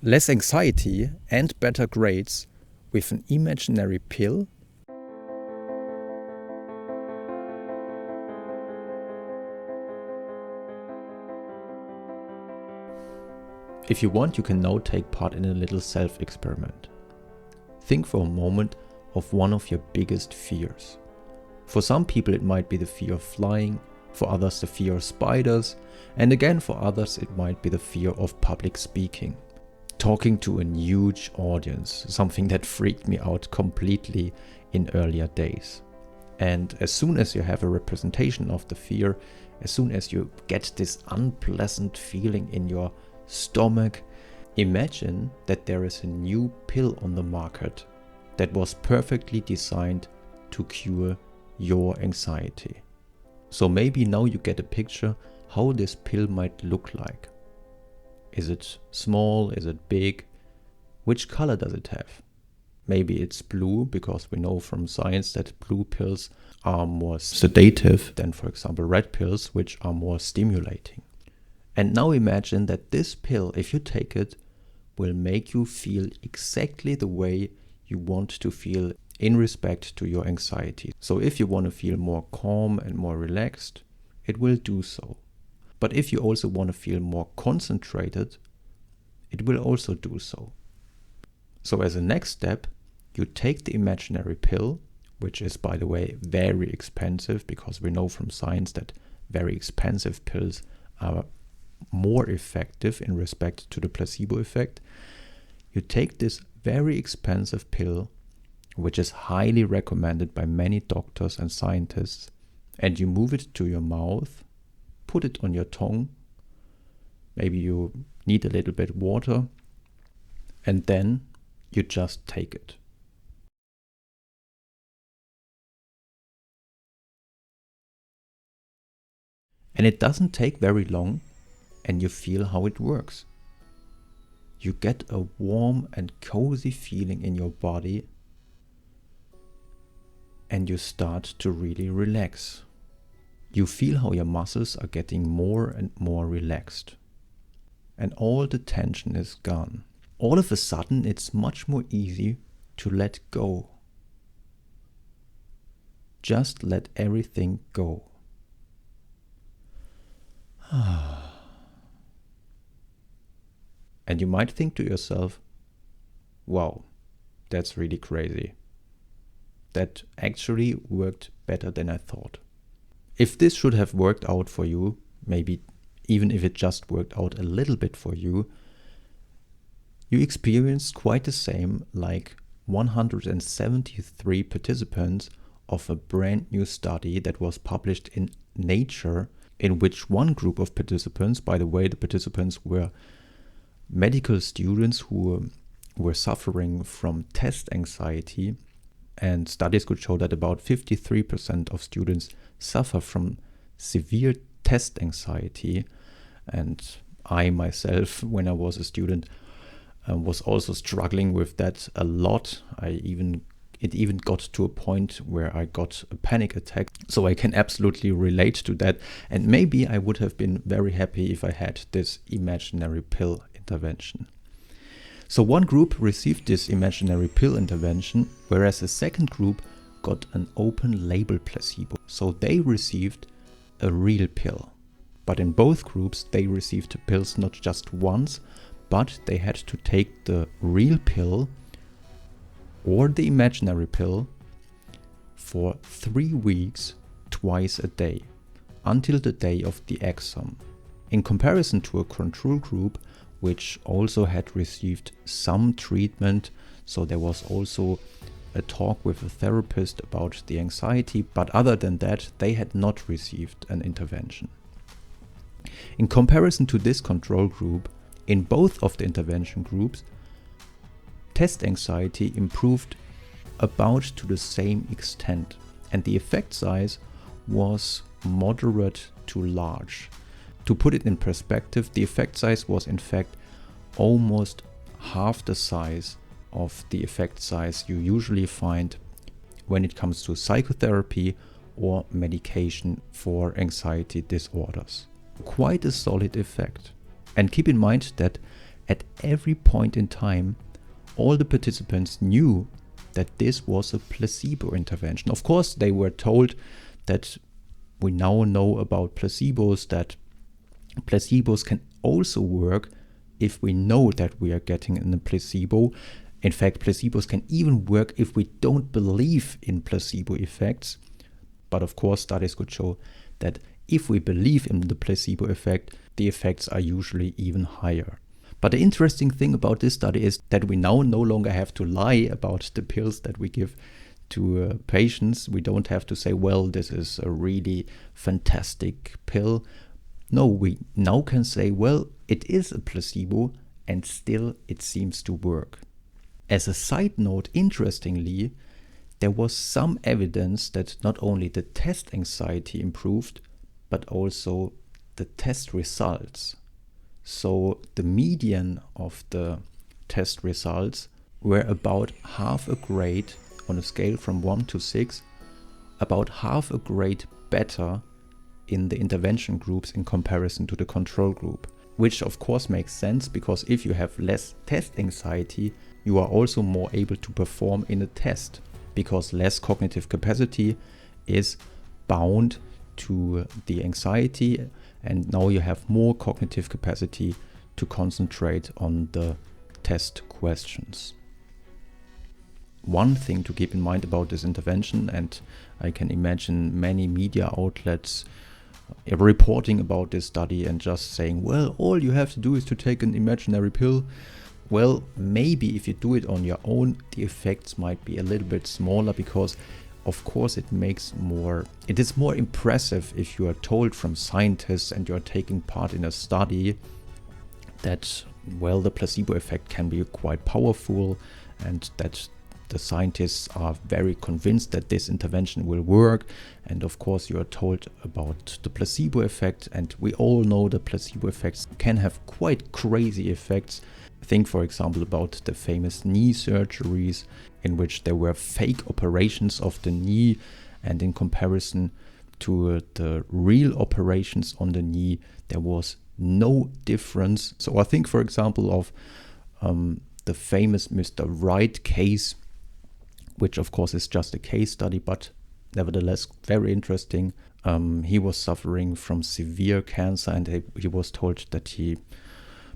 Less anxiety and better grades with an imaginary pill? If you want, you can now take part in a little self-experiment. Think for a moment of one of your biggest fears. For some people it might be the fear of flying, for others the fear of spiders, and again for others it might be the fear of public speaking. Talking to a huge audience, something that freaked me out completely in earlier days. And as soon as you have a representation of the fear, as soon as you get this unpleasant feeling in your stomach, imagine that there is a new pill on the market that was perfectly designed to cure your anxiety. So maybe now you get a picture how this pill might look like. Is it small? Is it big? Which color does it have? Maybe it's blue, because we know from science that blue pills are more sedative than, for example, red pills, which are more stimulating. And now imagine that this pill, if you take it, will make you feel exactly the way you want to feel in respect to your anxiety. So if you want to feel more calm and more relaxed, it will do so. But if you also want to feel more concentrated, it will also do so. So as a next step, you take the imaginary pill, which is, by the way, very expensive, because we know from science that very expensive pills are more effective in respect to the placebo effect. You take this very expensive pill, which is highly recommended by many doctors and scientists, and you move it to your mouth, put it on your tongue, maybe you need a little bit water, and then you just take it. And it doesn't take very long, and you feel how it works. You get a warm and cozy feeling in your body, and you start to really relax. You feel how your muscles are getting more and more relaxed, and all the tension is gone. All of a sudden, it's much more easy to let go. Just let everything go. And you might think to yourself, wow, that's really crazy. That actually worked better than I thought. If this should have worked out for you, maybe even if it just worked out a little bit for you, you experienced quite the same like 173 participants of a brand new study that was published in Nature, in which one group of participants, by the way, the participants were medical students who were suffering from test anxiety, and studies could show that about 53% of students suffer from severe test anxiety. And I myself, when I was a student, was also struggling with that a lot. It even got to a point where I got a panic attack. So I can absolutely relate to that. And maybe I would have been very happy if I had this imaginary pill intervention. So one group received this imaginary pill intervention, whereas a second group got an open label placebo. So they received a real pill. But in both groups, they received pills not just once, but they had to take the real pill or the imaginary pill for 3 weeks, twice a day, until the day of the exam. In comparison to a control group, which also had received some treatment, so there was also a talk with a therapist about the anxiety, but other than that, they had not received an intervention. In comparison to this control group, in both of the intervention groups, test anxiety improved about to the same extent, and the effect size was moderate to large. To put it in perspective, the effect size was in fact almost half the size of the effect size you usually find when it comes to psychotherapy or medication for anxiety disorders. Quite a solid effect. And keep in mind that at every point in time, all the participants knew that this was a placebo intervention. Of course, they were told that we now know about placebos, that placebos can also work if we know that we are getting in a placebo. In fact, placebos can even work if we don't believe in placebo effects. But of course, studies could show that if we believe in the placebo effect, the effects are usually even higher. But the interesting thing about this study is that we now no longer have to lie about the pills that we give to patients. We don't have to say, well, this is a really fantastic pill. No, we now can say, well, it is a placebo and still it seems to work. As a side note, interestingly, there was some evidence that not only the test anxiety improved, but also the test results. So the median of the test results were about half a grade on a scale from 1 to 6, about half a grade better in the intervention groups in comparison to the control group. Which of course makes sense, because if you have less test anxiety, you are also more able to perform in a test, because less cognitive capacity is bound to the anxiety, and now you have more cognitive capacity to concentrate on the test questions. One thing to keep in mind about this intervention, and I can imagine many media outlets reporting about this study and just saying, well, all you have to do is to take an imaginary pill. Well, maybe if you do it on your own, the effects might be a little bit smaller, because of course it is more impressive if you are told from scientists and you are taking part in a study that, well, the placebo effect can be quite powerful, and that the scientists are very convinced that this intervention will work. And of course you are told about the placebo effect, and we all know the placebo effects can have quite crazy effects. Think, for example, about the famous knee surgeries in which there were fake operations of the knee, and in comparison to the real operations on the knee, there was no difference. So I think, for example, of the famous Mr. Wright case, which of course is just a case study, but nevertheless very interesting. He was suffering from severe cancer, and he was told that he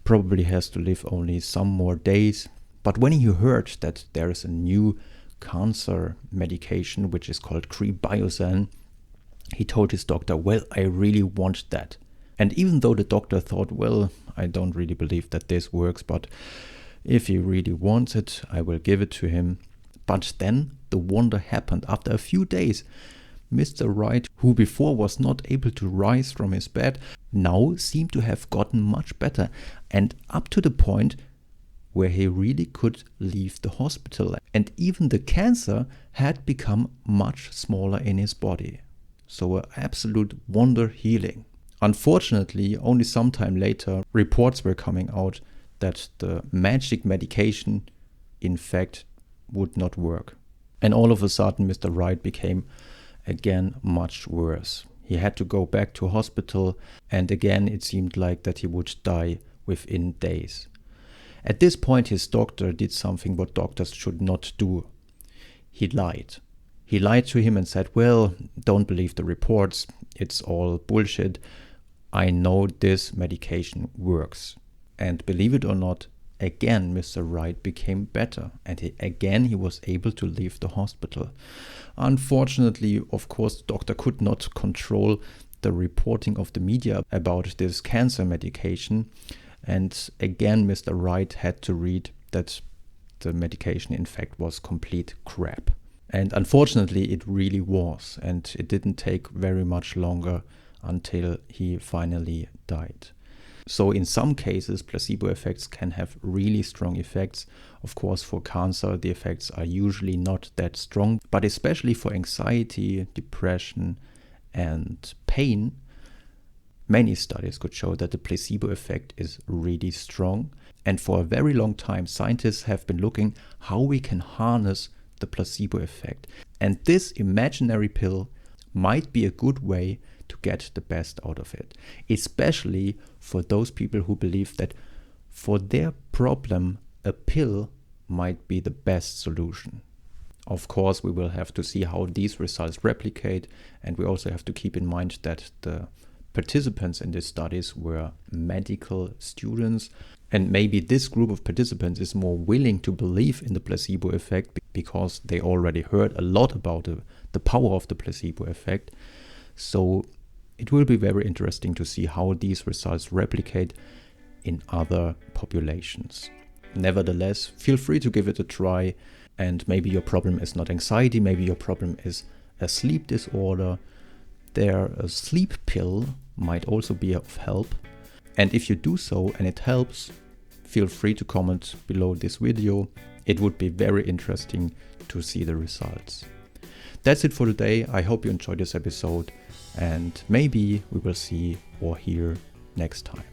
probably has to live only some more days. But when he heard that there is a new cancer medication which is called Carvalho, he told his doctor, well, I really want that. And even though the doctor thought, well, I don't really believe that this works, but if he really wants it, I will give it to him. But then the wonder happened. After a few days, Mr. Wright, who before was not able to rise from his bed, now seemed to have gotten much better, and up to the point where he really could leave the hospital. And even the cancer had become much smaller in his body. So an absolute wonder healing. Unfortunately, only some time later, reports were coming out that the magic medication, in fact, would not work. And all of a sudden, Mr. Wright became again much worse. He had to go back to hospital, and again it seemed like that he would die within days. At this point, his doctor did something what doctors should not do. He lied. He lied to him and said, well, don't believe the reports, it's all bullshit. I know this medication works. And believe it or not, again Mr. Wright became better, and he was able to leave the hospital. Unfortunately, of course, the doctor could not control the reporting of the media about this cancer medication, and again Mr. Wright had to read that the medication in fact was complete crap. And unfortunately it really was, and it didn't take very much longer until he finally died. So in some cases, placebo effects can have really strong effects. Of course, for cancer, the effects are usually not that strong, but especially for anxiety, depression, and pain, many studies could show that the placebo effect is really strong. And for a very long time, scientists have been looking how we can harness the placebo effect. And this imaginary pill might be a good way to get the best out of it, especially for those people who believe that For their problem, a pill might be the best solution. Of course, we will have to see how these results replicate, and we also have to keep in mind that the participants in these studies were medical students, and maybe this group of participants is more willing to believe in the placebo effect because they already heard a lot about the power of the placebo effect. So it will be very interesting to see how these results replicate in other populations. Nevertheless, feel free to give it a try, and maybe your problem is not anxiety, maybe your problem is a sleep disorder. A sleep pill might also be of help. And if you do so and it helps, feel free to comment below this video. It would be very interesting to see the results. That's it for today. I hope you enjoyed this episode, and maybe we will see or hear next time.